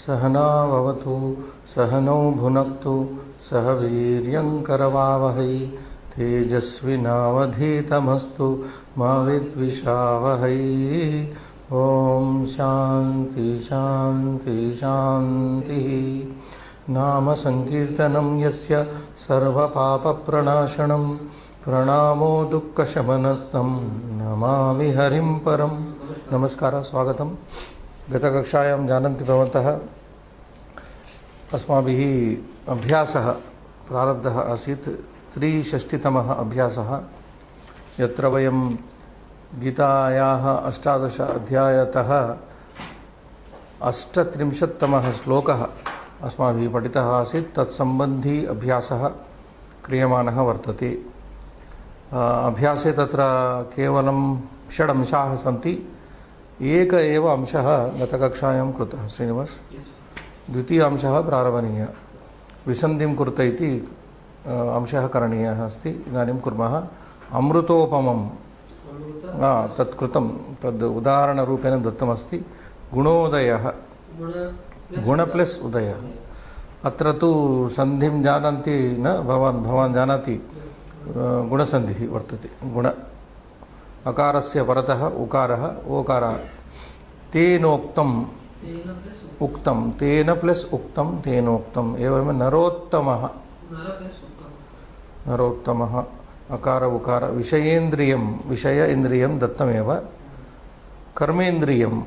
सहना भवतु सहनौ भुनक्तु सह वीर्यं करवावहै तेजस्विनावधीतमस्तु मा विद्विषावहै। ओम शांति शांति शांति। नाम संकीर्तनं यस्य सर्वपापप्रणाशनं प्रणामो दुःखशमनस्तं नमामि हरिं परं। नमस्कार, स्वागतम। गतकक्षायां जानन्ति भवन्तः अस्माभिः अभ्यासः प्रारब्धः आसीत् 360तमः अभ्यासः, यत्र वयं गीतायाः 18 अध्यायतः 38तमः श्लोकः अस्माभिः पठितः आसीत्। तत्सम्बन्धी अभ्यासः क्रियमाणः वर्तते। अभ्यासे तत्र केवलं 6 अंशाः सन्ति। एक एव अंशः गतकक्षायां कृतः श्रीनिवास। द्वितीय अंशः प्रारभणीयः। विसन्धिं कुरुत इति अंशः करणीयः अस्ति। इदानीं कुर्मः। अमृतोपमं तत् कृतं, तद् उदाहरणरूपेण दत्तमस्ति। गुणोदयः, गुण प्लस उदयः। अत्र तु सन्धिं जानन्ति न भवान् जानाति। गुणसन्धिः वर्तते। गुण अकारस्य परतः उकारः, ओकारः। तेनोक्तम् उक्तं, तेन प्लस उक्तं तेनोक्तम्। एवं नरोत्तमः, नरोत्तमः। अकार उकार। विषयेन्द्रियं, विषय इन्द्रियं दत्तमेव। कर्मेन्द्रियम्,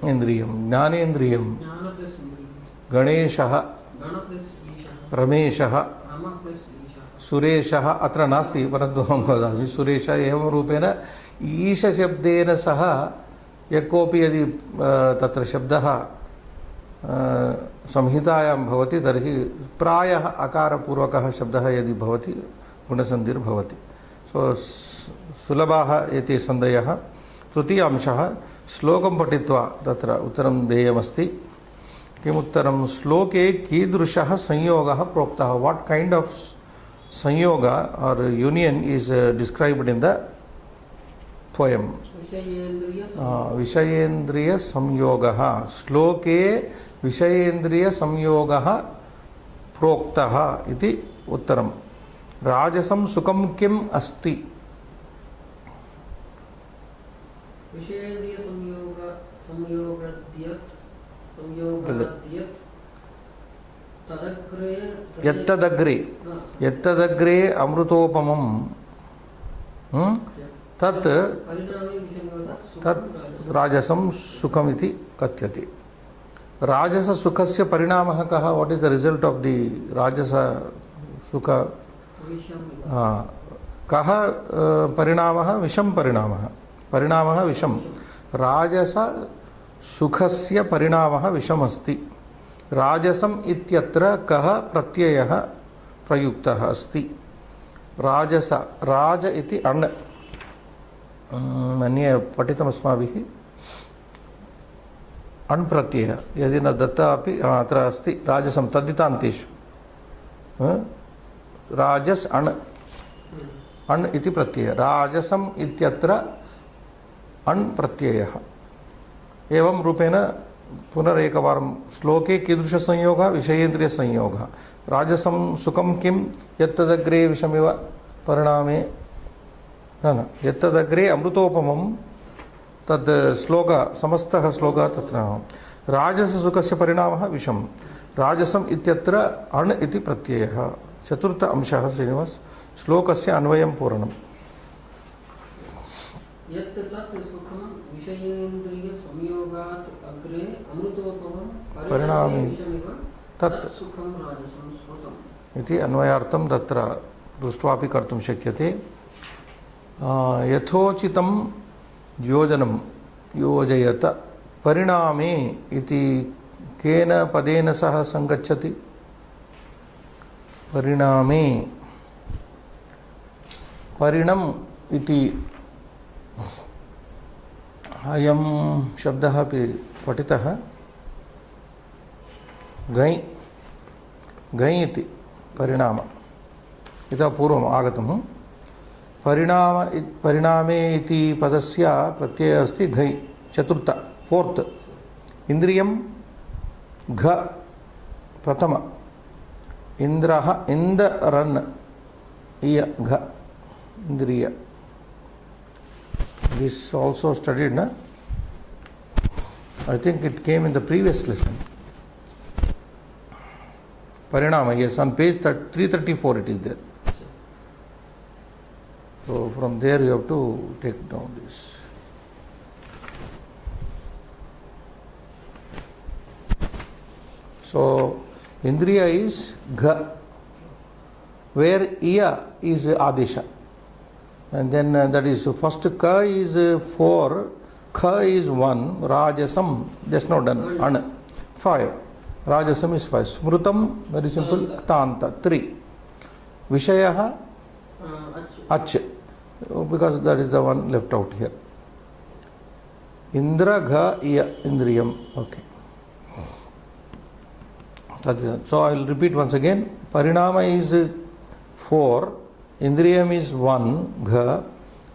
इन्द्रियं। ज्ञानेन्द्रियं। गणेशः, रमेशः, सुरेशः अत्र नास्ति, परन्तु अहं वदामि सुरेशः। एवं रूपेण ईशशब्देन सह यः कोऽपि यदि तत्र शब्दः संहितायां भवति तर्हि प्रायः अकारपूर्वकः शब्दः यदि भवति गुणसन्धिर्भवति। सो सुलभाः एते सन्धयः। तृतीय अंशः श्लोकं पठित्वा तत्र उत्तरं देयमस्ति। किमुत्तरं? श्लोके कीदृशः संयोगः प्रोक्तः? वाट् कैण्ड् आफ् संयोga or union is described in the poem. Vishayendriya samyogaha. Shloke Vishayendriya samyogaha proktaha iti uttaram. Rajasam sukam kim asti? Vishayendriya samyogadiyat यत्तदग्रे अमृतोपमं तत् राजसं सुखमिति कथ्यते। राजस सुखस्य परिणामः कः? What is the result of the राजस सुख? कः परिणामः? विषम परिणामः। परिणामः विषम। राजस सुखस्य परिणामः विषमस्ति। राजसम इत्यत्र कः प्रत्ययः प्रयुक्तः अस्ति? राजस, राज इति अण्। मन्ये पठितमस्माभिः। अण् प्रत्ययः यदि न दत्ता अपि अत्र अस्ति। राजसं तद्दितान्तेषु राजस् अण्, अण् इति प्रत्ययः। राजसम इत्यत्र अण् प्रत्ययः। एवं रूपेण पुनरेकवारं श्लोके कीदृशसंयोगः? विषयेन्द्रियसंयोगः। राजसं सुखं किं? यत्तदग्रे विषमिव परिणामे न यत्तदग्रे अमृतोपमं। तद् श्लोकः, समस्तः श्लोकः तत्र। राजससुखस्य परिणामः विषं। राजसम् इत्यत्र अण् इति प्रत्ययः। चतुर्थ अंशः श्रीनिवास। श्लोकस्य अन्वयं पूर्णम्। परिणामे तत् इति अन्वयार्थं तत्र दृष्ट्वापि कर्तुं शक्यते। यथोचितं योजनं योजयत। परिणामे इति केन पदेन सह संगच्छति? परिणामे परिणम् इति अयं शब्दः अपि पठितः। गै, गै इति परिणाम। इतः पूर्वम् आगतं। परिणामे इति पदस्य प्रत्ययः अस्ति घै। चतुर्थ, फोर्थ। इन्द्रियं घ प्रथम इंद्रः इंद्रन् इय घ इंद्रिय. This also studied, na? I think it came in the previous lesson. Parinama, yes, on page 334 it is there. So from there you have to take down this. So Indriya is Gha, where Iya is Adesha. And then that is first Ka is 4, Kha is 1, Rajasam, just not done, An 5. Rajasam is 5. Smrutam, very simple, Ktanta 3. Vishayaha Ach, because that is the one left out here. Indra Gha Iya Indriyam. Okay. So I will repeat once again. Parinama is 4, Indriyam is 1, Gha,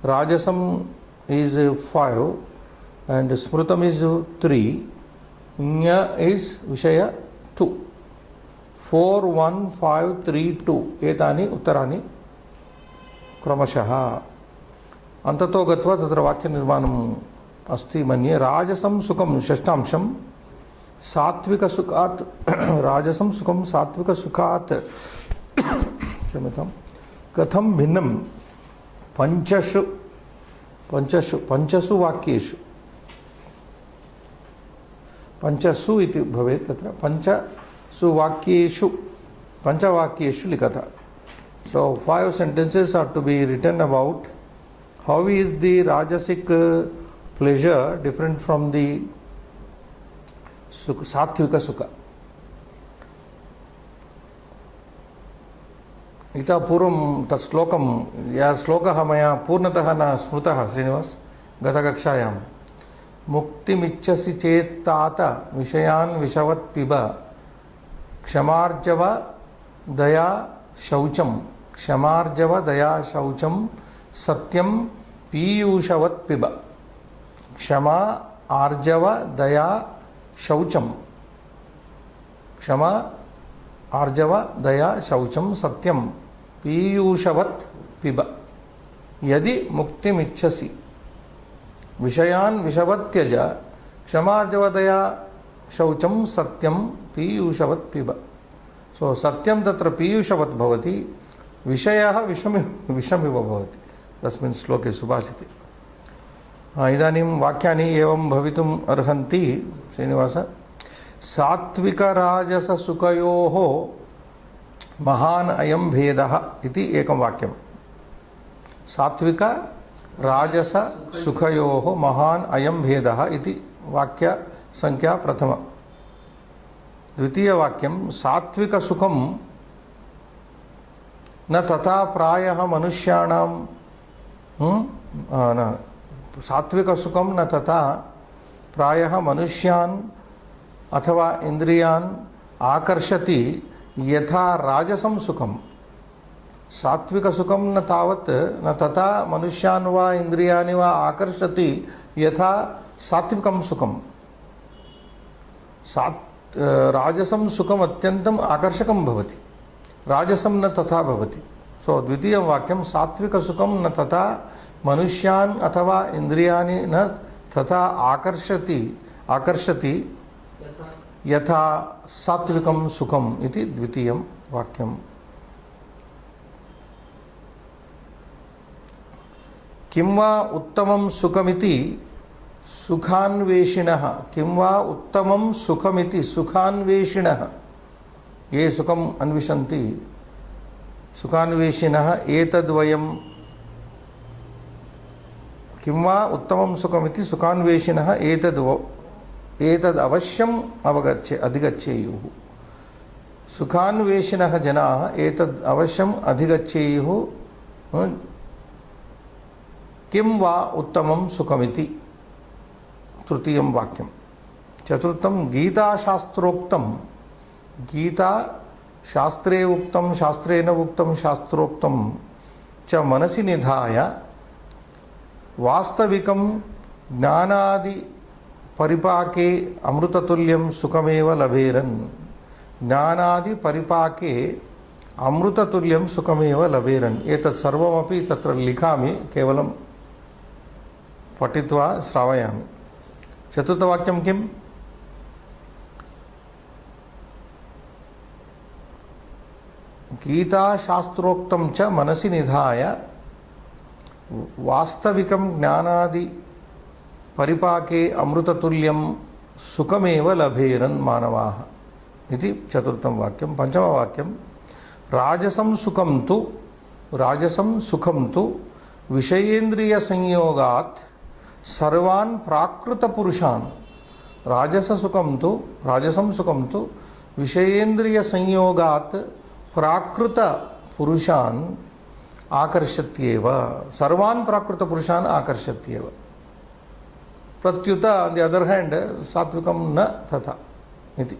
Rajasam is 5, and Smrutam is 3, Nya is Vishaya 2. 4, 1, 5, 3, 2. Etani Uttarani Kramashah. Antato Gatva Tatra Vakya Nirmanam Asti Manye Rajasam Sukam Shashtamsham Satvika Sukhat Rajasam Sukam Satvika Sukhat Shamitam Katham Bhinnam Panchashu Vakyeshu Panchasu iti bhavet tatra Panchasu Vakyeshu likata. So 5 sentences are to be written about how is the Rajasic pleasure different from the Sattvika Sukha. Ita Purum Tashlokam Ya Shlokaha Maya Purnataha Na Smrutaha Srinivas Gatakakshayam Mukti Michasi Chetata Vishayan Vishavat Piba Kshamarjava Daya Shaucham Kshamarjava Daya Shaucham Satyam Piyushavat Piba Kshama Arjava Daya Shaucham Kshama Arjava Daya Shaucham Satyam Piyushavat Piba Yadi Mukti Michasi Vishayan Vishavatyaja Kshamarjava Daya Shaucham Satyam Piyushavat Piba. So Satyam Tatra Piyushavat Bhavati Vishayaha Vishamiva Bhavati. Tasmin Shloke Subhashiti. Idanim Vakyani Evam Bhavitum Arhanti Srinivasa Satvika Rajasa Sukayoho Mahan Ayam Vedaha iti ekam Vakyam. Satvika Rajasa Sukhayoho Mahan Ayam Vedaha iti Vakya Sankhya Prathama. Dvitiya Vakyam Satvika Sukham Na Tata Prayaha Manushyanam Satvika Sukham Na Tata Prayaha Manushyan अथवा इंद्रियान आकर्षति यथा राजसम सुखम. सात्विक सुखम न तावत न तथा मनुष्यान वा इंद्रियानि वा आकर्षति यथा सात्विकम सुखम. राजसम सुखम अत्यंतम आकर्षकम भवति, राजसम न तथा भवति. सो द्वितीय वाक्यम सात्विक सुखम न तथा मनुष्यान अथवा इंद्रियानि न तथा आकर्षति यथा सात्विकम सुखम इति द्वितीयम वाक्यम. किं वा उत्तमं सुखमिति सुखान्वेषिणः. किं वा उत्तमं सुखमिति सुखान्वेषिणः. ये सुखम अन्विषन्ति सुखान्वेषिणः एतद्वयम्. किं वा उत्तमं सुखमिति सुखान्वेषिणः एतद् अवश्यम् अधिगच्छेयुः. सुखान्वेषिणः जनाः एतद् अवश्यम् अधिगच्छेयुः. किं वा उत्तमं सुखमिति तृतीयं वाक्यं. चतुर्थं गीताशास्त्रोक्तं. गीता शास्त्रे उक्तं शास्त्रेण उक्तं शास्त्रोक्तं च मनसि निधाय वास्तविकं ज्ञानादि परिपाके अमृततुल्यं सुखमेव लभेरन् ज्ञानादि परिपाके अमृततुल्यं सुखमेव लभेरन् एतत् सर्वमपि तत्र लिखामि केवलं पठित्वा श्रावयामि चतुर्थवाक्यं किम् गीताशास्त्रोक्तं च मनसि निधाय वास्तविकं ज्ञानादि परिपाके अमृततुल्यं सुखमेव लभेरन् मानवाः इति चतुर्थं वाक्यं पंचमवाक्यं राजसं सुखं तु विषयेन्द्रिय संयोगात् सर्वान् प्राकृतपुरुषान् राजसं सुखं तु विषयेन्द्रिय संयोगात् प्राकृत पुरुषान् आकर्षत्येव सर्वान् प्राकृत पुरुषान् आकर्षत्येव प्रत्युत ऑन द अदर हैंड सात्विकं न तथा इति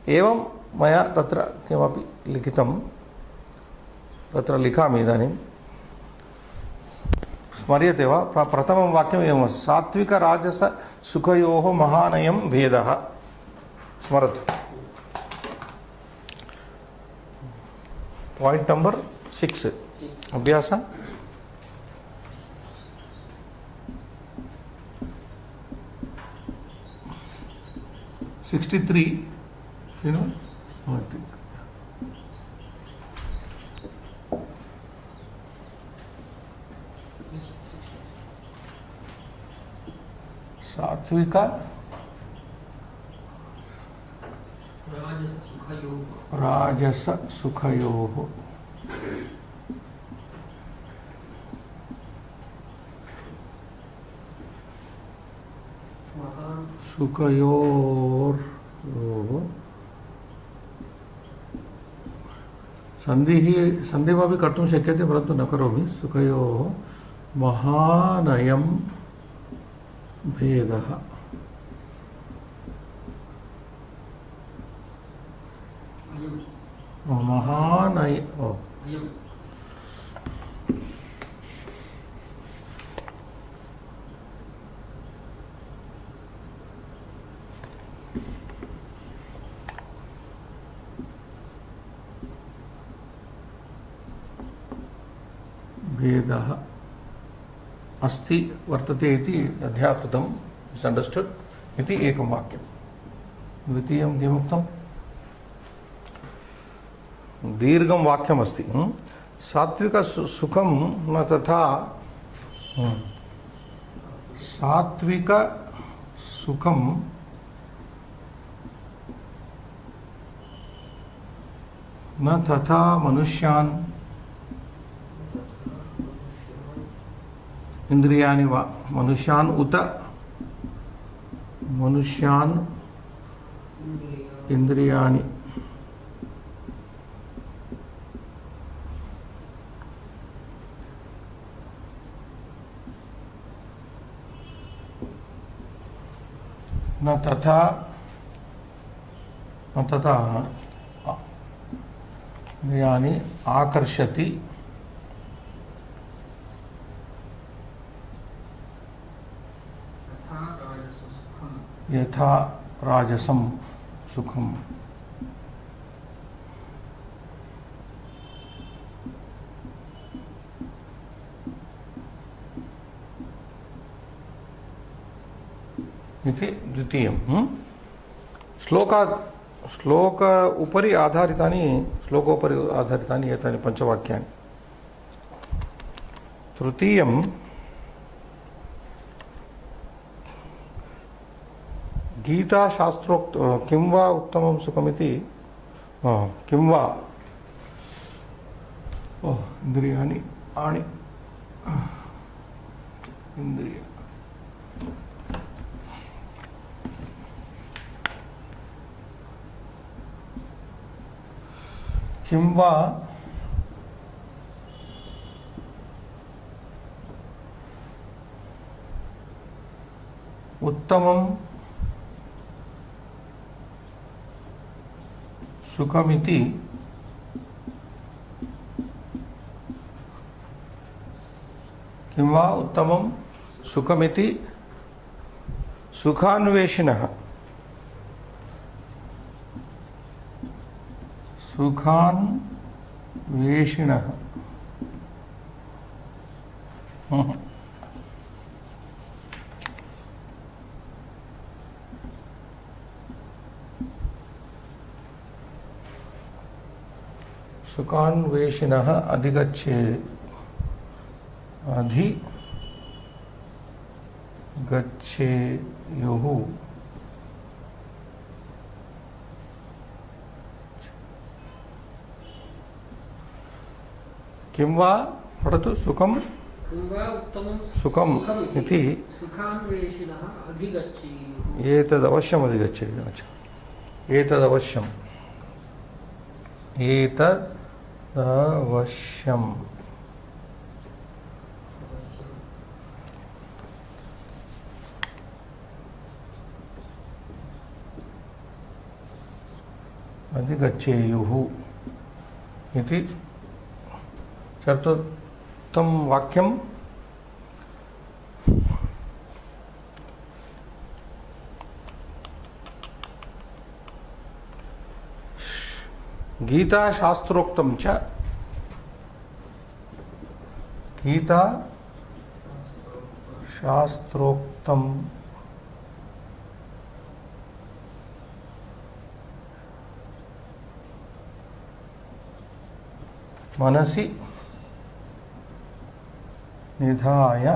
एवं मया तत्र किमपि लिखितं तत्र लिखामि इदानीं स्मर्यते वा प्रथमं वाक्यम् एवं सात्विक राजस सुखयोः महानयं भेदः स्मरतु पॉइंट नंबर 6 अभ्यास 63 you know सात्विक राजस सुखयोः सुखयोः संधिमपि कर्तुं शक्यते परन्तु न करोमि सुखयोः महानयं भेदः महानय भेदः अस्ति वर्तते इति अध्याकृतं इट्स् अंडरस्टूड इति एकं वाक्यं द्वितीयं किमुक्तं दीर्घं वाक्यमस्ति सात्विक सुखं न तथा सात्विक सुखं न तथा मनुष्यान् इंद्रियाणि वा मनुष्यान् उत मनुष्यान् इंद्रियाणि न तथा इंद्रियाणि आकर्षति यथा राजसं सुखम इति द्वितीयं श्लोकोपरि आधारितानि एतानि पञ्चवाक्यानि तृतीयं गीताशास्त्रोक्त किं वा उत्तमं सुखमिति किं वा इन्द्रियाणि आणि इन्द्रिय किं वा उत्तमं सुखमिति किं वा उत्तमं सुखमिति सुखान्वेषिणः सुखान्वेषिणः सुखान्वेषिणः अधिगच्छेयुः किं वा पठतु सुखं सुखम् इति एतदवश्यम् अधिगच्छेयुः अच्छा एतदवश्यम् एतदवश्यम् अधिगच्छेयुः इति चतुर्थं वाक्यं गीता शास्त्रोक्तं च गीता शास्त्रोक्तं मनसि निधाय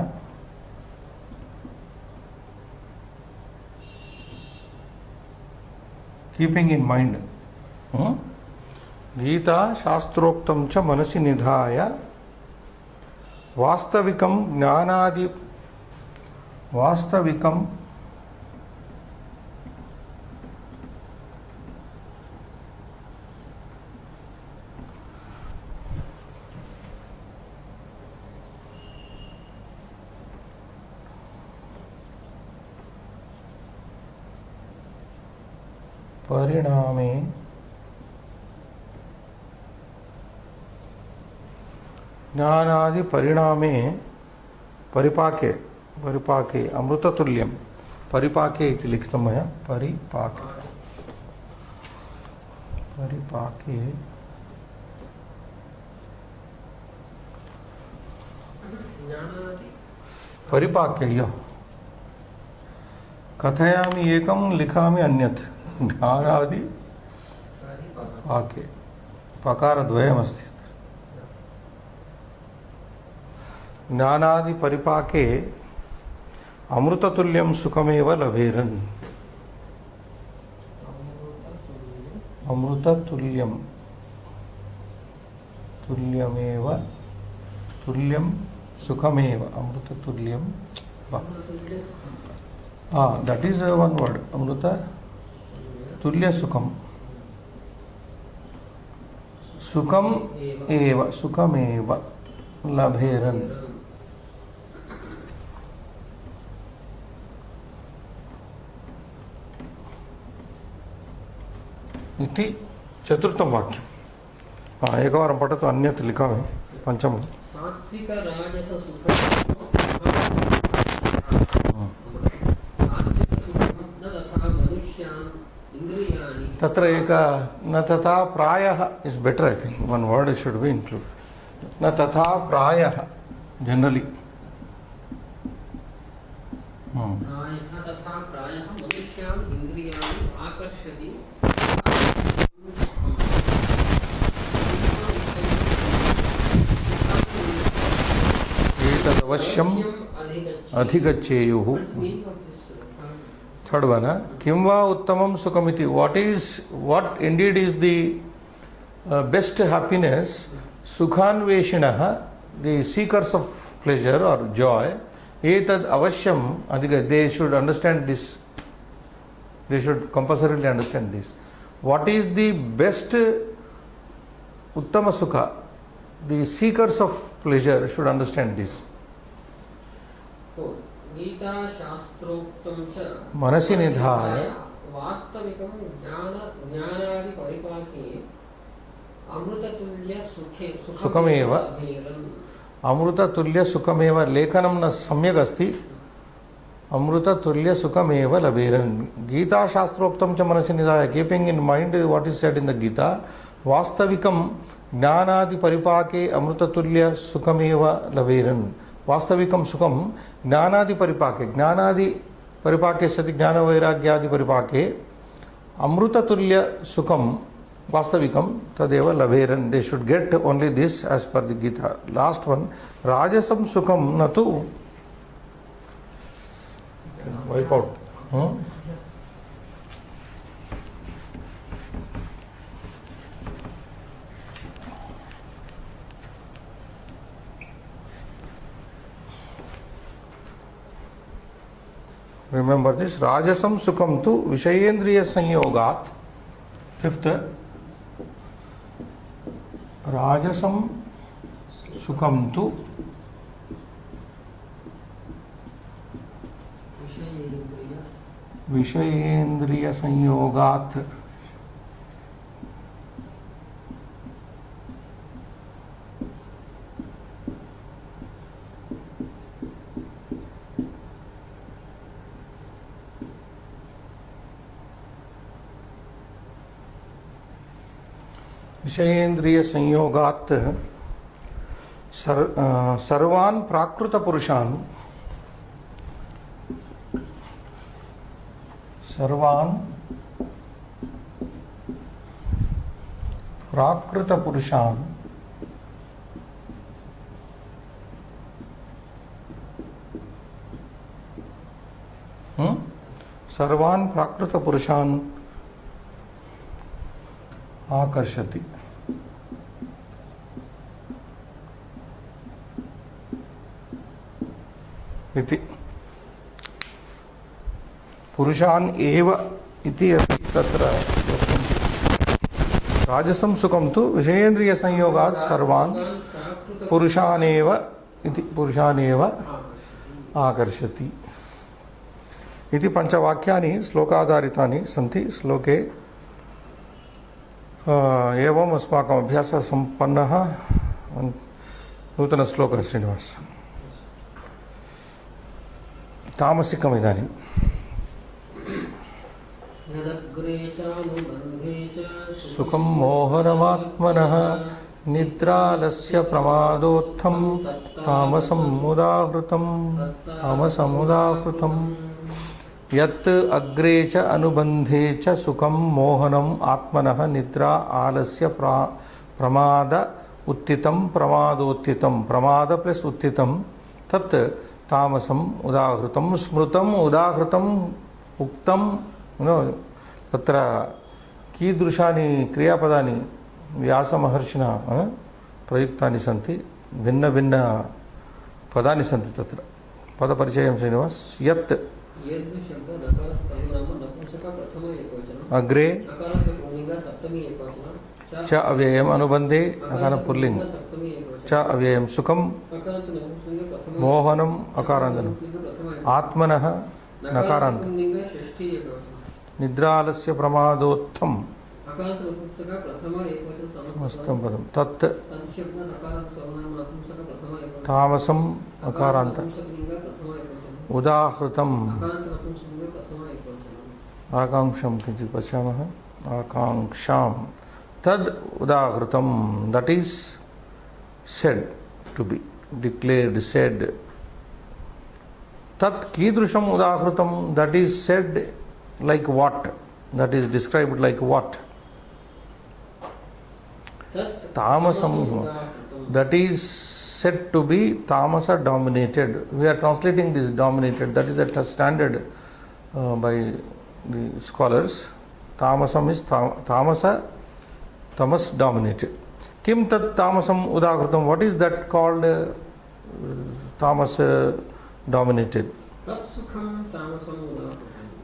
कीपिंग इन माइंड गीता शास्त्रोक्तं च मनसि निधाय वास्तविकं ज्ञानादि वास्तविकं परिणामे ज्ञानादि परिणामे परिपाके परिपाके अमृततुल्यं परिपाके इति लिखितं मया परिपाके परिपाके परिपाके कथयामि एकं लिखामि अन्यत् ज्ञानादि पाके पकारद्वयमस्ति ज्ञानादि परिपाके अमृततुल्यं सुखमेव लभेरन् अमृततुल्यं तुल्यमेव तुल्यं सुखमेव अमृततुल्यं that is one word amruta tulya sukham sukham eva labheran इति चतुर्थं वाक्यं एकवारं पठतु अन्यत् लिखामि पञ्चमं सात्विक राजस सुखं तत्र एक न तथा प्रायः is better I think one word should be include न तथा प्रायः जनरली तथा प्रायः मनुष्यान् इन्द्रियाणि आकर्षति एतदवश्यम् अधिगच्छेयुः Third one, kim va uttamam sukhamiti. What indeed is the best happiness? Sukhanveshinaha, the seekers of pleasure or joy. Etad avashyam adhiga. They should understand this. They should compulsorily understand this. What is the best uttama sukha? The seekers of pleasure should understand this. Gita शास्त्रोक्तं च मनसि निधाय वास्तविकं ज्ञानादि परिपाके अमृततुल्य सुखमेव अमृततुल्य सुखमेव लेखनं न सम्यक् अस्ति Amrutatulya Sukhameva Laberan. Gita Shastroktam cha manasi nidaya. Keeping in mind what is said in the Gita, Vastavikam Jnanadi Paripake Amrutatulya Sukhameva Laberan. Vastavikam Sukham Jnanadi Paripake. Jnanadi Paripake Sati Jnana Vairagyadi Paripake. Amrutatulya Sukham Vastavikam Tadeva Laberan. They should get only this as per the Gita. Last one. Rajasam Sukham Natu. Wipe out. Remember this. Rajasam Sukham tu Vishayendriya Sanyogat. Fifth. Rajasam Sukham tu Vishayendriya Sanyogat. Vishayendriya Sanyogat Sarvan Prakruta Purushan. Sarvan Prakruta Purushan Sarvan Prakruta Purushan Akarshati. Iti Purushan eva iti tatra Rajasam Sukham tu Vishayendriya Sanyogat Sarvan Purushan eva iti Purushan eva Akarshati. Iti Panchavakyani Slokadaritani Santi Sloke Evam Asmakam Abhyasa Sampannaha Nutana Sloka Srinivas. Tamasikam idani. Sukham moharamatmanah nidralasya pramadotham tamasam mudahrutam yat agrecha anubandhecha sukham mohanam atmanah nidra alasya pramada uttitam pramadottitam pramada plus uttitam tat tamasam udahrutam smrutam udahrutam uktam tatra कीदृशानि क्रियापदानि व्यास महर्षिणा प्रयुक्तानि सन्ति भिन्न भिन्न पदानि सन्ति तत्र पदपरिचयं श्रीनिवास यत् अग्रे च अव्ययम् अनुबन्धे अकार पुल्लिंग च अव्ययम् सुखं मोहनम् अकारान्तम् आत्मनः नकारान्तम् निद्रालस्य प्रमादोत्थम मस्तम पदम तत् तामसम अकारांत उदाहृतम आकांक्षम किंचित् पश्यामः आकांक्षाम तद उदाहृतम that is said to be declared said tat कीदृशम उदाहृतम that is said like what, that is described like what, tamasam, that is said to be tamasa dominated. We are translating this dominated, that is a standard by the scholars. Tamasam is tamasa, tamas dominated. Kim tat tamasam udahrutam, what is that called tamas dominated?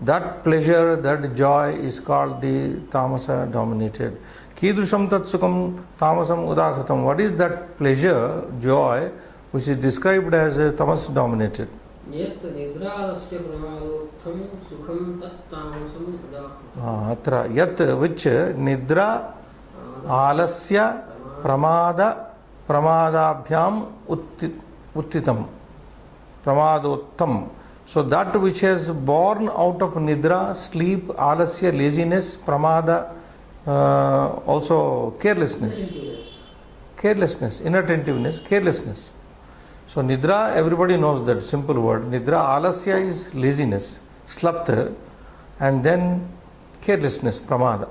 That pleasure, that joy is called the tamasa dominated. Kidrusham tat sukham tamasam udahrutam. What is that pleasure, joy, which is described as tamas dominated? Atra yat, which nidra alasya pramadabhyam uttitam pramadottam. So that which has born out of nidra, sleep, alasya, laziness, pramada, also carelessness, inattentiveness, carelessness. So nidra, everybody knows that simple word. Nidra, alasya is laziness, slapta, and then carelessness, pramada.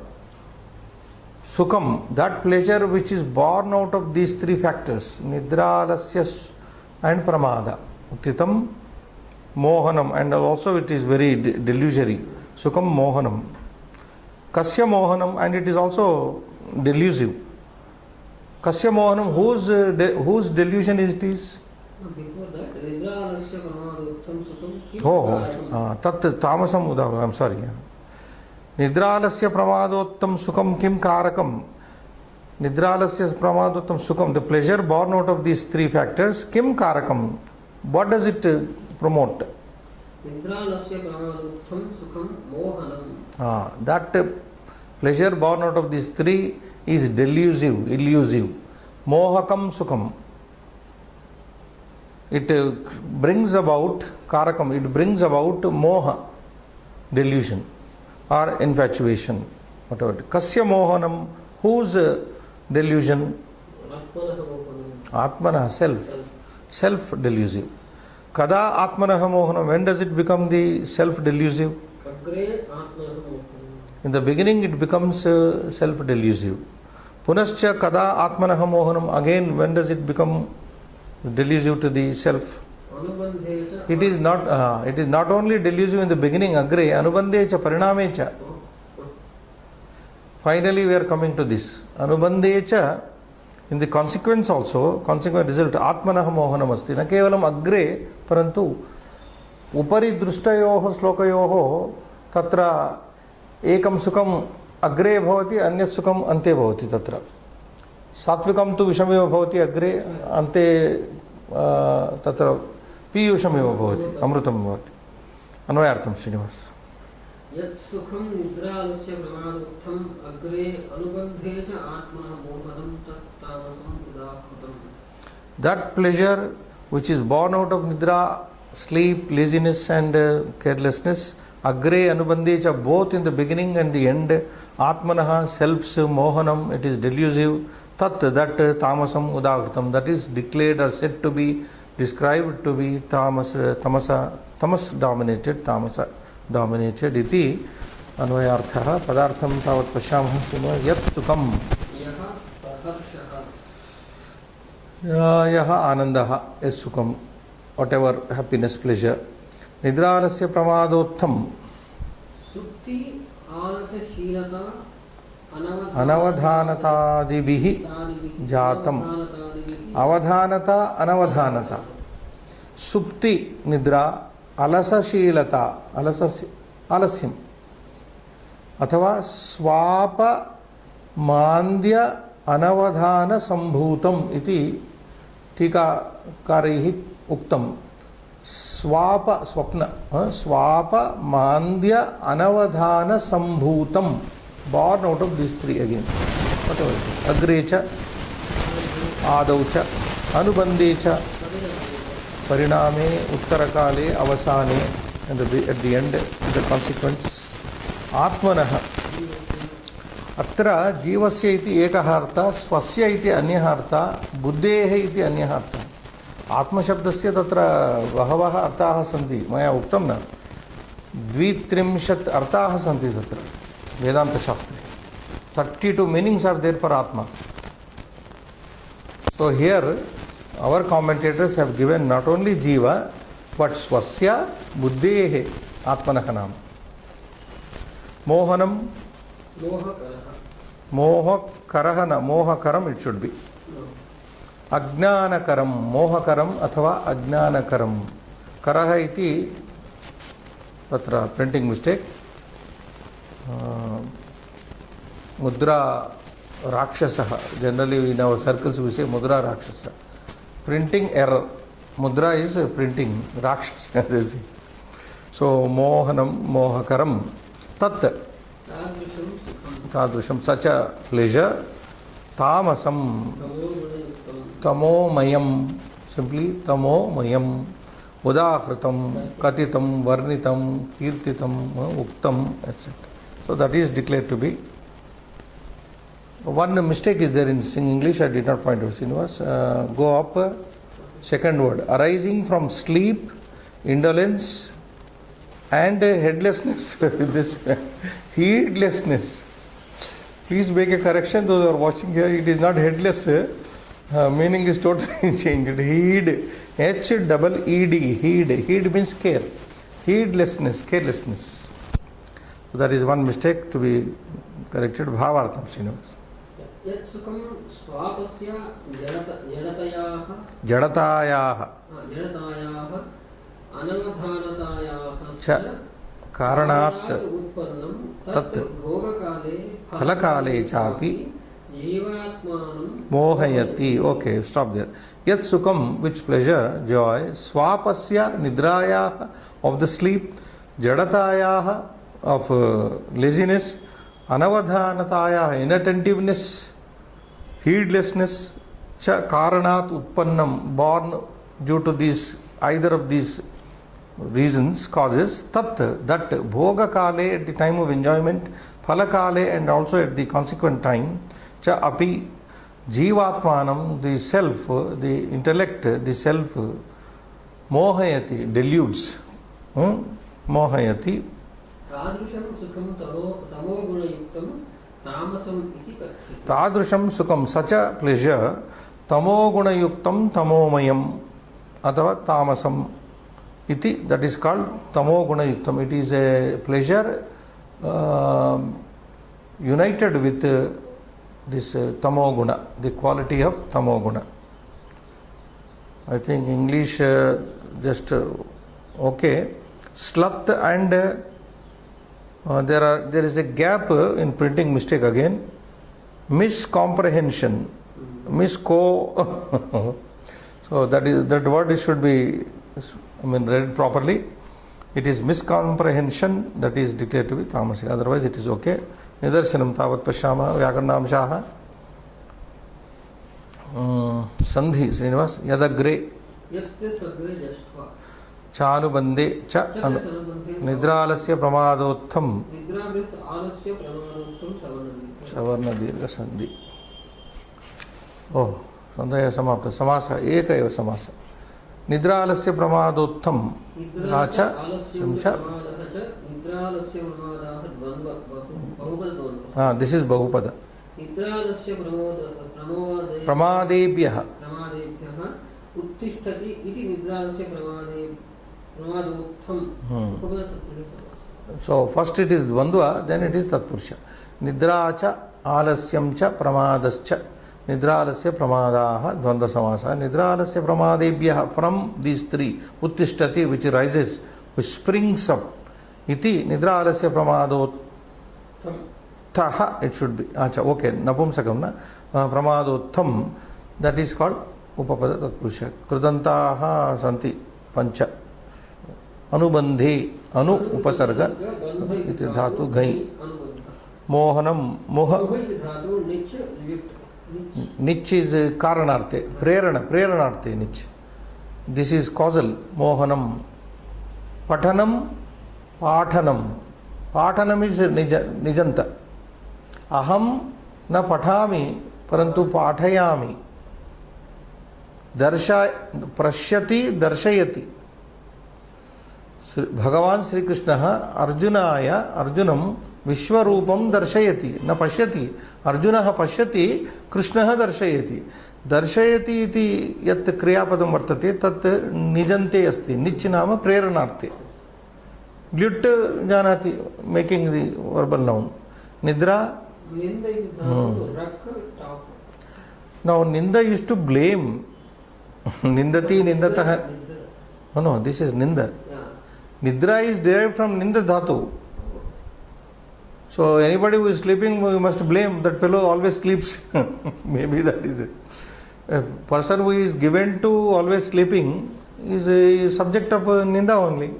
Sukham, that pleasure which is born out of these three factors, nidra, alasya and pramada. Utitam, mohanam, and also it is very delusory. Sukham mohanam. Kasya mohanam, and it is also delusive. Kasya mohanam, whose delusion it is? Before that, nidra alasya pramadottam sukham kim Oh, tat tamasam udavram. I'm sorry. Nidra alasya pramadottam sukham kim karakam. Nidra alasya pramadottam sukham, the pleasure born out of these three factors, kim karakam. What does it promote? Nidra alasya pramadottam sukham mohanam. That pleasure born out of these three is delusive, illusive. Mohakam sukham. It brings about karakam, it brings about moha, delusion or infatuation, whatever. Kasya mohanam, whose delusion? Atmana, self delusive. Kada atmanaha mohanam, when does it become the self delusive? In the beginning it becomes self delusive. Punascha kada atmanaha mohanam, again when does it become delusive to the self? It is not only delusive in the beginning, agre, anubandhecha, parinamecha. Finally we are coming to this. Anubandhecha, in the consequence also, consequent result, atmanah mohanam asti. Na kevalam agre, parantu, upari drushtayoho slokayoho, tatra ekam sukham agre bhavati, anyat sukham ante bhavati tatra. Satvikam tu vishameva bhavati agre, ante tatra piyushameva bhavati, amrutam bhavati. Anvayartham Srinivas. Yat sukham nidra alasya pramadottam agre anubandhecha atmanah mohanam tat tamasam udakhutam. That pleasure which is born out of nidra, sleep, laziness and carelessness, agre anubandhecha, both in the beginning and the end, atmanah, self's mohanam, it is delusive, tat, that tamasam udakhutam, that is declared or said to be, described to be tamas dominated, tamasa dominated iti anvayarthaha. Padartham tavat pashyamah srimad yat sukham yaha anandaha is sukham, whatever happiness, pleasure. Nidra alasya pramadottam Sukti alasa shilata anavadhanatadibihi jatam. Avadhanata, anavadhanata. Supti, nidra, alasashilata, alasyam. Athava swapa mandya anavadhana sambhutam iti टीकाकारैः uktam. Swapa, swapna, swapa mandya anavadhana sambhutam, born out of these three again. Whatever it is. Agrecha, adaucha, anubandhecha, pariname, uttarakale, avasane, and at the end, the consequence. Atmanaha. Atra jivasya iti ekah artha, swasya iti anyah artha, buddhehe iti anyah artha. Atma shabdasya tatra bhavaha arthaah santi. Maya uktam na. Dvitrimshat arthaah santi tatra. Vedanta Shastra. 32 meanings are there for Atma. So here, our commentators have given not only Jiva, but Swasya, Buddhehe, Atmanaka Nam. Mohanam, Mohakarahana, Mohakaram it should be. Ajnanakaram, Mohakaram athava Ajnanakaram. Karaha iti, tatra printing mistake. Mudra Rakshasaha. Generally in our circles we say Mudra Rakshasa. Printing error. Mudra is printing. Rakshasa. So Mohanam, Mohakaram. Tat. Tadrusham. Such a pleasure. Tamasam. Tamo Mayam. Simply Tamo Mayam. Udahritam, Katitam, Varnitam, Kirtitam, Uktam, etc. So that is declared to be. One mistake is there in English, I did not point out. Srinivas, go up, second word, arising from sleep, indolence, and headlessness. This heedlessness. Please make a correction. Those who are watching here, it is not headless. Meaning is totally changed. Heed, H-double-E-D, heed. Heed means care. Heedlessness, carelessness. So that is one mistake to be corrected. Bhavartham, Srinivas. Yat sukham swapasya jadatayaha. Jadatayaha. Jadatayaha. Anavadhanatayaha. Cha. Karanat. Utpannam. Tat. Bhogakale. Phalakale chapi. Jivatmanam. Mohayati. Okay, stop there. Yat sukham, which pleasure, joy. Swapasya nidrayaha, of the sleep. Jadatayaha, of laziness. Anavadhanatayaha, inattentiveness. Heedlessness. Cha karanat utpannam, born due to these, either of these reasons, causes. Tat, that. Bhogakale, at the time of enjoyment. Phalakale, and also at the consequent time. Cha api, jivatmanam, the self, the intellect, the self. Mohayati, deludes. Mohayati. Tadrusham sukham tamogunayuktam tamasam iti kathyate. Tadrusham sukham, such a pleasure, tamogunayuktam tamomayam, athava tamasam iti, that is called tamogunayuktam. It is a pleasure united with this tamoguna, the quality of tamoguna. I think English just okay. Sluth and there is a gap in printing mistake again. Miscomprehension, misco. So that word should be, read properly. It is miscomprehension that is declared to be tamasic. Otherwise, it is okay. Nidarshanam tavat pashyama vyakarnamshaha. Sandhi, Srinivas, yadagre. Yatte sagre jashtva. Chanubande cha nidralasya pramadotham. Nidrabhit alasya pramadottam savarna dirgha sandhi. Oh, sandhaya samapta. Samasa, eka eva samasa. Nidralasya pramadotham. Racha, samcha. This is Bahupada. Pramadebhyaha. So first it is Dvandva, then it is Tatpursha. Nidracha alasyamcha pramadascha. Nidralasya pramadaha dvandva samasa. Nidralasya pramadebhyaha, from these three. Uttishtati, which rises, which springs up. Iti nidralasya pramadot taha, it should be. Acha, okay, napumsakam na. Pramadotham, that is called Upapada Tatpurusha. Krudantaha santi pancha. Anubandhe, anu upasarga, iti dhatu ghai. Mohanam, moha. Nich is karanarte, preranarte nich. This is causal, mohanam. Patanam, pathanam. Pathanam is nijanta. Aham na pathami, parantu pathayami. Prashyati, darshayati. Bhagavan Sri Krishna Arjunaya, Arjunam Vishwarupam darshayati, na pashyati. Arjunaha pashyati, Krishnaha darshayati. Darshayati iti yat kriyapadam vartate, tat nijante asti. Nich nama preranarte. Glut janati, making the verbal noun. Nidra. Now Ninda used to blame. Nindati, nindataha. No, this is Ninda. Nidra is derived from Ninda dhatu. So anybody who is sleeping, we must blame that fellow always sleeps. Maybe that is it. A person who is given to always sleeping is a subject of Ninda only.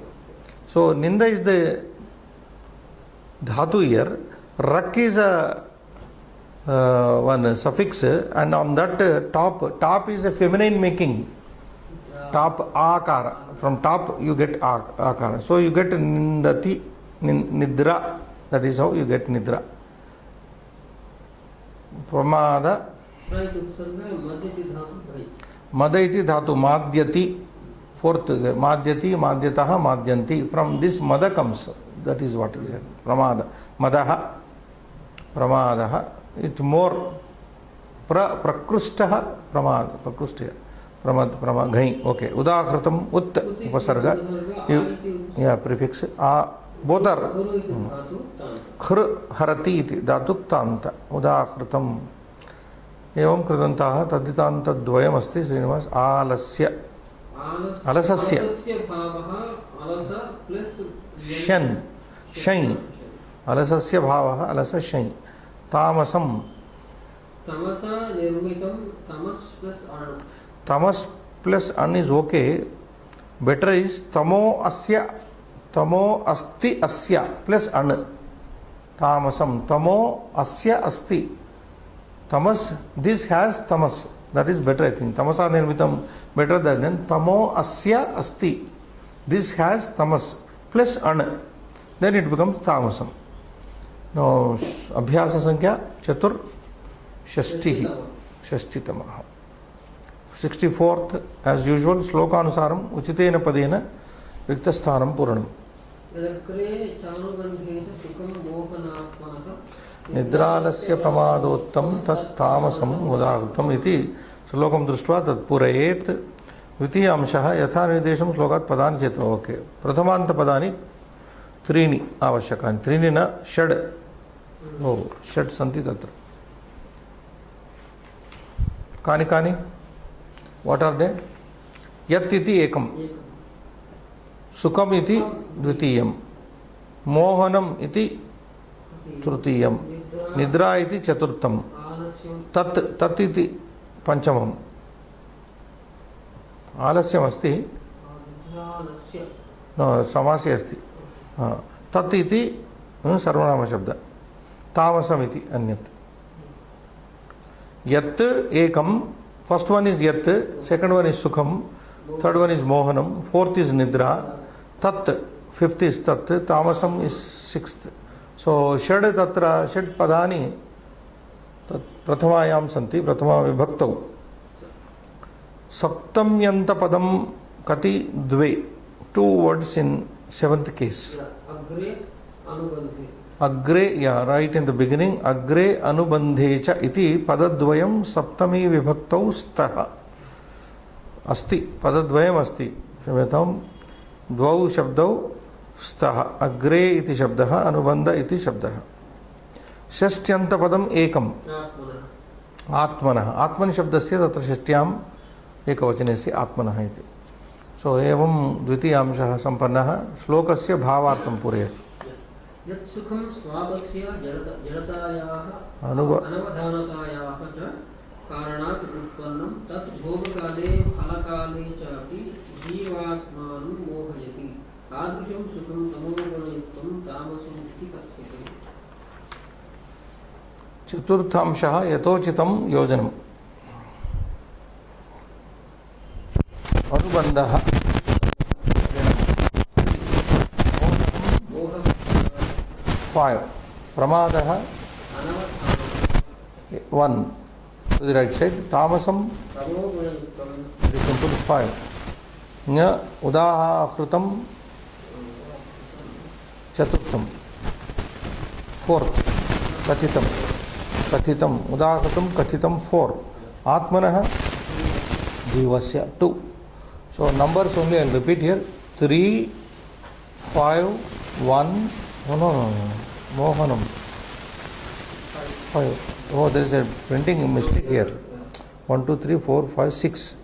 So Ninda is the dhatu here. Rak is a one suffix, and on that top is a feminine making. top akara. From top you get akara. So you get nindati, nidra. That is how you get nidra. Pramada. Mada iti dhatu. Madhyati. Fourth. Madhyati, madhyataha, madhyanti. From this mada comes. That is what is said. Pramada. Madaha. Pramadaha. It's more. Prakrustaha. Pramada. Prakrustya. Pramad. Ghai. Okay. Udahritam. Ut. Upasarga. Yeah. Prefix. Both are. Khr. Harati iti. Dhatuk tanta. Udahritam. एवं कृतंताः तद्धितान्त द्वयम् अस्ति श्रीनिवास आलस्य अलसस्य शन शै अलसस्य भावः अलस शै तामसं तमस प्लस अन इज ओके बेटर इज तमो अस्ति अस्य प्लस अन तामसं तमो अस्य अस्ति Tamas, this has tamas. That is better, I think. Tamasa nirmitam better than tamo asya asti. This has tamas plus ana. Then it becomes tamasam. Now, abhyasa sankhya chatur shashtihi. Shashtitamaha. 64th, as usual, slokanusaram uchitena padena riktasthanam puranam. निद्रालस्य प्रमादोत्तम तत्तामसं उदाहृतम् इति श्लोकं दृष्ट्वा तत्पूरयेत् द्वितीय अंशः यथा निर्देशं श्लोकात् पदानि चेत् okay प्रथमान्त पदानि त्रीणि आवश्यकानि त्रीणि न षड् षड् सन्ति तत्र कानि कानि व्हाट आर दे यत् इति एकं सुखम् इति द्वितीयं मोहनम् इति तृतीयं निद्रा इति चतुर्थं तत् इति पंचमं आलस्यम् अस्ति समासे अस्ति तत् इति सर्वनाम शब्द तामसम् इति अन्यत् यत् एकं फर्स्ट वन इज यत् सेकंड वन इज सुखम third one is Mohanam fourth is निद्रा तत् फिफ्थ इज तत् तामसम इज सिक्स्थ सो षड् तत्र षड् पदानि प्रथमायां सन्ति प्रथमा विभक्तौ सप्तम्यन्त पदम कति द्वे two words in seventh case अग्रे या राइट इन द बिगिनिंग अग्रे अनुबंधे च इति पदद्वयं सप्तमी विभक्तौ स्तः अस्ति पदद्वयम् अस्ति क्षम्यतां द्वौ शब्दौ स्तः अग्रे इति शब्दः अनुबंध इति शब्दः षष्ट्यन्त पदम् एकम् आत्मनः आत्मनि शब्दस्य तत्र षष्ट्याम् एकवचनस्य आत्मनः इति सो एवं द्वितीयांशः सम्पन्नः श्लोकस्य भावार्थं पूरयतु यत् सुखं स्वापस्य जडतायाः अनवधानतायाः च कारणात् उत्पन्नं तत् भोगकाले फलकाले च अपि जीवात्मानं मोहयति तादृशं सुखं तमोगुणयुक्तं तामसम् इति कथ्यते चतुर्थांशः यथोचितं योजनम् अनुबन्धः five प्रमादः one to the right side तामसं simple five ञ उदाहृतं चतुर्थं fourth कथितं कथितम् उदाहृतं कथितं four आत्मनः जीवस्य two so numbers only I'll repeat here 3 5 1 no Mohanam 5 oh there is a printing mistake here 1 2 3 4 5 6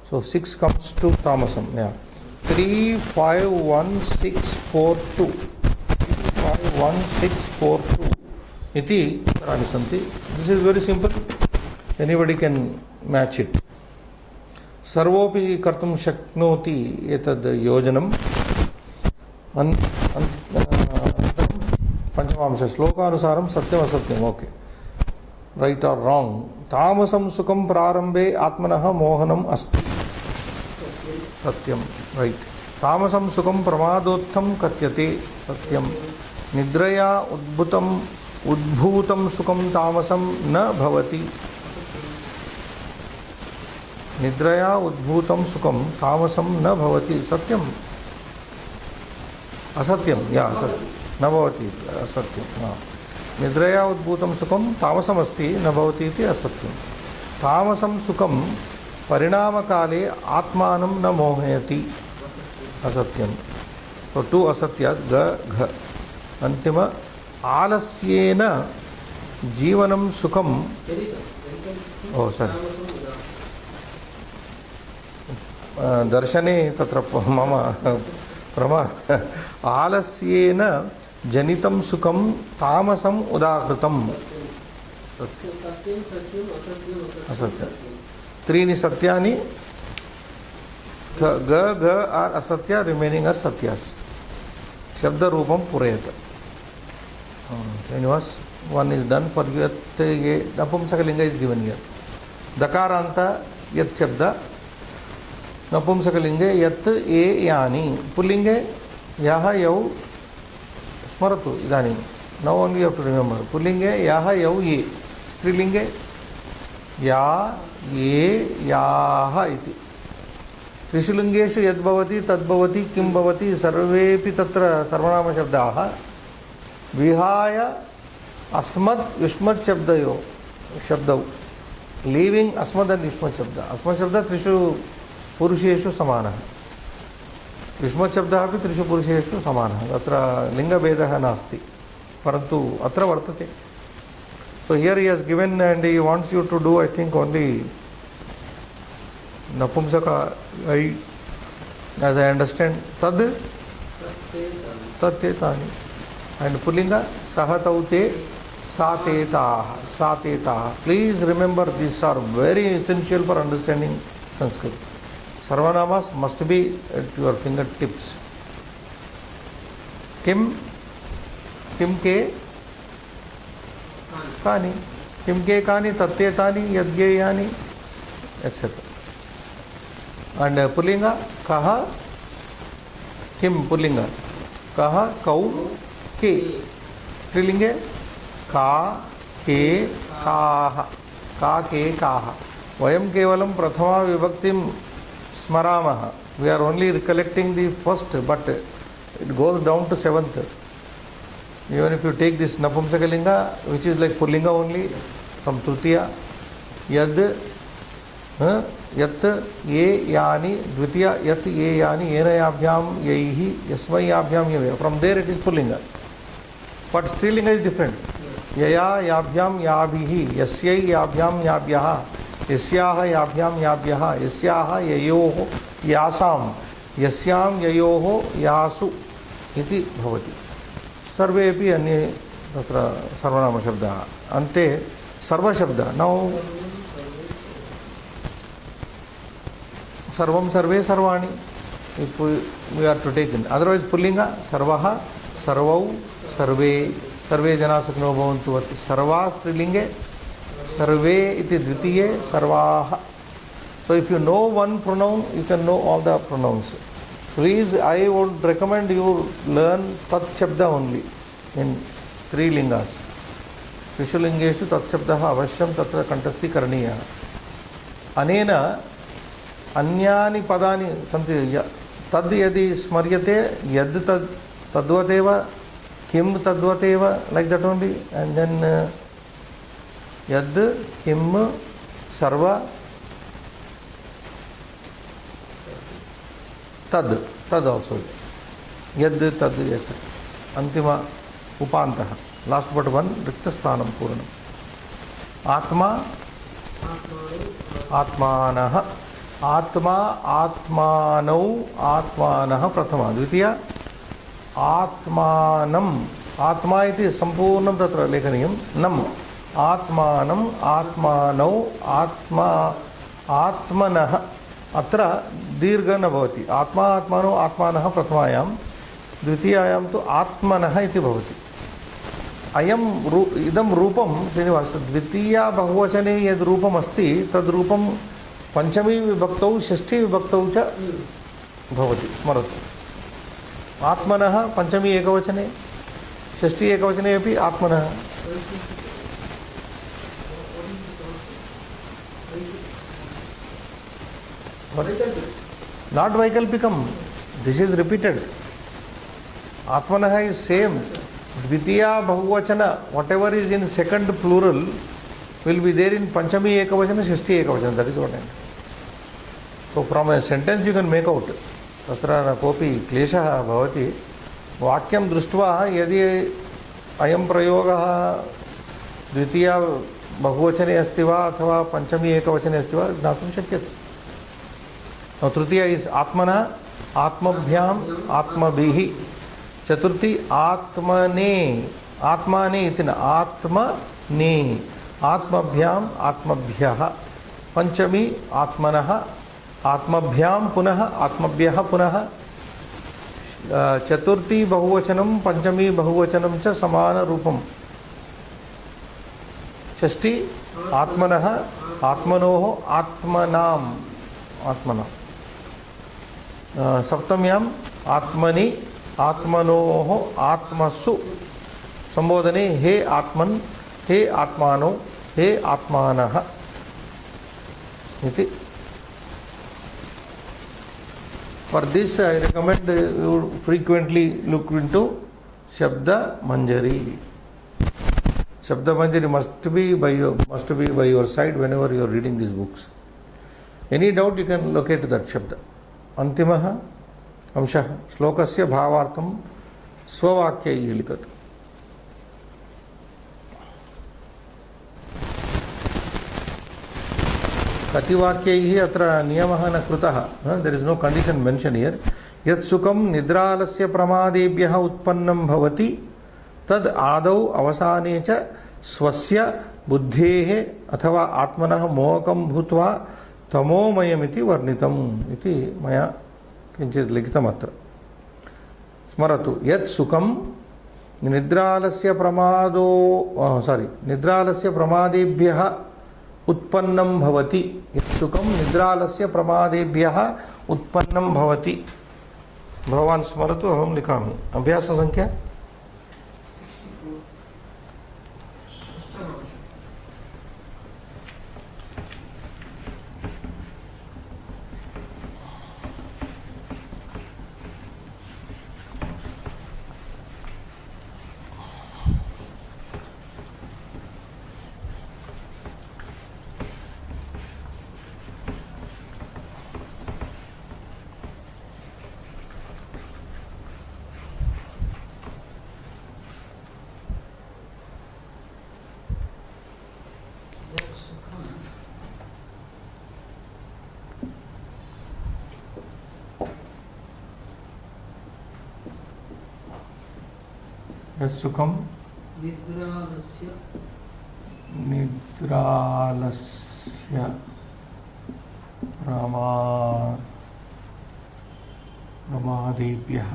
so 6 comes to Tamasam yeah 3 5 1 6 4 2 5 1 6 4 2 iti uttaraणि santi this is very simple anybody can match it सर्वोपि कर्तुं शक्नोति एतद् योजनं पंचमांश श्लोकानुसारं सत्यम असत्यम okay right और wrong तामसं सुखं प्रारंभे आत्मनः मोहनम् अस्ति सत्यम right तामसं सुखं प्रमादोत्थं कथ्यते सत्यम निद्रया उद्भूतं सुखं तामसं न भवति निद्रया उद्भूतं सुखं तामसं न भवति सत्यम असत्यम या असत्यम न भवति असत्यम निद्रया उद्भूतं सुखं तामसमस्ति न भवति इति असत्यम तामसं सुखं परिणामकाले आत्मानं न मोहयति असत्यम तो टू असत्या ग घ अंतिम आलस्येन जीवनं सुखं ओ सर दर्शने तत्र मम प्रमा आलस्येन जनितं सुखं तामसम् उदाहृतम् असत्यं त्रीणि सत्यानि ग ग आर असत्य रिमेनिंग आर सत्यास शब्द रूपम पूरयत Srinivas one is done for यत ये नपुंसकलिंग इज गिवन हियर दकारांत यत शब्द नपुंसकलिंगे यत ए यानि पुल्लिंगे यह यौ स्मरतु इदानीं नौ only you have to remember पुल्लिंगे यह यौ ये स्त्रीलिंगे या ये याः इति त्रिषु लिंगेषु यद्भवति तद्भवति किं भवति सर्वेपि तत्र सर्वनाम शब्दाः विहाय अस्मत् युष्मत् शब्दौ लीविंग अस्मत् एंड युष्मत् शब्द त्रिषु पुरुषेषु समानः युष्मत् शब्दः अपि त्रिषु पुरुषेषु समानः अत्र लिंगभेदः नास्ति परन्तु अत्र वर्तते so here he has given and he wants you to do I think only napumsaka as I understand tad tattetani and pullinga sahataute satetaah please remember these are very essential for understanding Sanskrit sarvanamas must be at your fingertips kim ke कानि किं के कानि तत्ते तानि यद्गेयानि etcetera and pulling कः किं pulling कः कौ के स्त्रीलिंगे का के काः का के काः वयं केवलं प्रथमा विभक्तिं स्मरामः we are only recollecting the first but it goes down to seventh even if you take this napumsakalinga which is like pullinga only from tritiya yad yat ye yani dvitiya yat ye yani yenayabhyam yaihi yasmayabhyam yave from there it is pullinga but strilinga is different yaya yabhyam yabhihi yasyai yabhyam yabhyah yasyaha yabhyam yabhyah yasyaha yayoho yasam yasyam yayoho yasu iti bhavati सर्वेपि अन्ये तत्र सर्वनाम शब्दः अन्ते सर्वशब्द नौ सर्वं सर्वे सर्वाणि if we are to take in otherwise pullinga sarvaha sarvau सर्वे जना सुखिनो भवन्तु सर्वा स्त्रीलिंगे सर्वे इति द्वितीये सर्वाः so if you know one pronoun you can know all the pronouns. Please, I would recommend you learn tat shabda only in three lingas. Trishu lingeshu tat shabdah avashyam tatra kantasthi karaniya. Anena anyani padani santi tad yadi smaryate yad tadvateva kim tadvateva like that only and then yad kim sarva tad also yad tad yes antima upantah last but one rikta sthanam purnam atma atmanah atma atmanau atmanah prathama dvitiya atmanam atma iti sampurnam tatra lekhaniyam nam atmanam atmanau atma atmanah अत्र दीर्घ न भवति आत्मा आत्मानो आत्मानः प्रथमायां द्वितीयायां तु आत्मनः इति भवति अयं इदं रूपं श्रीनिवास द्वितीया बहुवचने यद् रूपम् अस्ति तद् रूपं पंचमी विभक्तौ षष्ठी विभक्तौ च भवति स्मरतु आत्मनः पंचमी एकवचने षष्ठी एकवचने अपि आत्मनः not vaikalpikam this is repeated atmanah is same dvitiya bahuvachana whatever is in second plural will be there in panchami ekavachana shashti ekavachana that is what I mean. So from a sentence you can make out तत्र न कोऽपि क्लेशः भवति वाक्यं दृष्ट्वा यदि अयं प्रयोगः द्वितीया बहुवचने अस्ति वा अथवा पंचमी एकवचने अस्ति वा ज्ञातुं शक्यते तृतीया इज आत्मना आत्मभ्याम आत्मभिः चतुर्थी आत्मने आत्माने इति न आत्मने आत्मभ्याम आत्मभ्यः पंचमी आत्मनः आत्मभ्याम पुनः आत्मभ्यः पुनः चतुर्थी बहुवचनं पंचमी बहुवचनं च समान रूपम् षष्ठी आत्मनः आत्मनोः आत्मनाम् आत्मना सप्तम्याम् आत्मनि आत्मनोः आत्मसु संबोधने हे आत्मन् हे आत्मानो हे आत्मानः इति For this I recommend you frequently look into Shabda Manjari. Shabda Manjari must be by your side whenever you are reading these books. Any doubt you can locate that Shabda. Antimah अंशः श्लोकस्य भावार्थं स्ववाक्यैः लिखतु कति वाक्यैः अत्र नियमः न कृतः there is no condition mention here यत् सुखं निद्रालस्य प्रमादेभ्यः उत्पन्नं भवति तद् आदौ अवसाने च स्वस्य बुद्धेः अथवा आत्मनः मोहकं भूत्वा तमोमयमिति वर्णितम् इति मया किञ्चित् लिखितम् अत्र स्मरतु यत् सुखं निद्रालस्य प्रमादेभ्यः उत्पन्नं भवति यत् सुखं निद्रालस्य प्रमादेभ्यः उत्पन्नं भवति भगवान् स्मरतु अहं लिखामि अभ्यास संख्या सुखम निद्रालस्य प्रमादेभ्यः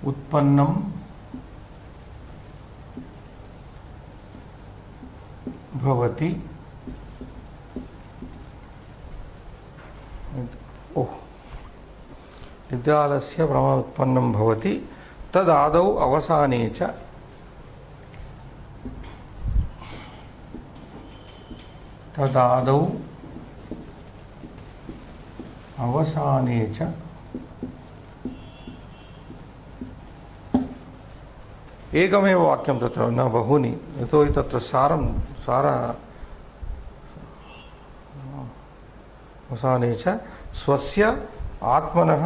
उत्पन्नं भवति निद्रालस्य प्रमाद उत्पन्नं भवति तदादौ अवसाने च एकमेव वाक्यं तत्र न बहूनि यतोहि तत्र सारः अवसाने च स्वस्य आत्मनः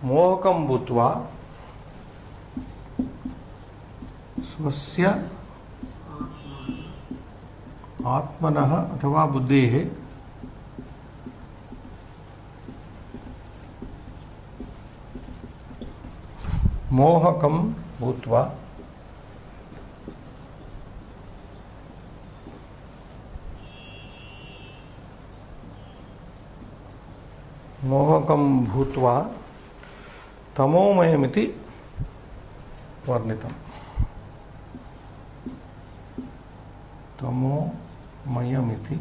मोहकं भूत्वा स्वस्य आत्मनः अथवा बुद्धेः मोहकं भूत्वा तमोमयमिति वर्णितम् तमोमयमिति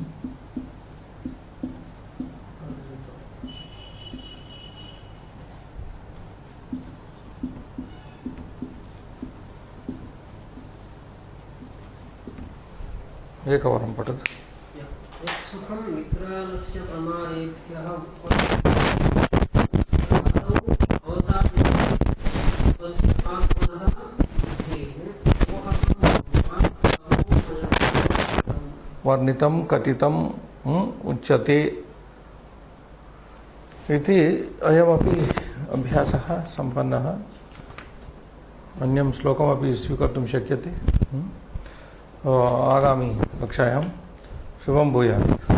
एकवारं पठतु। सुखं मित्रालस्य प्रमादेभ्यः वर्णितं कथितं उच्यते इति अयमपि अभ्यासः सम्पन्नः। अन्यं श्लोकमपि स्वीकर्तुं शक्यते। आगामी कक्षायां शुभं भूयात्।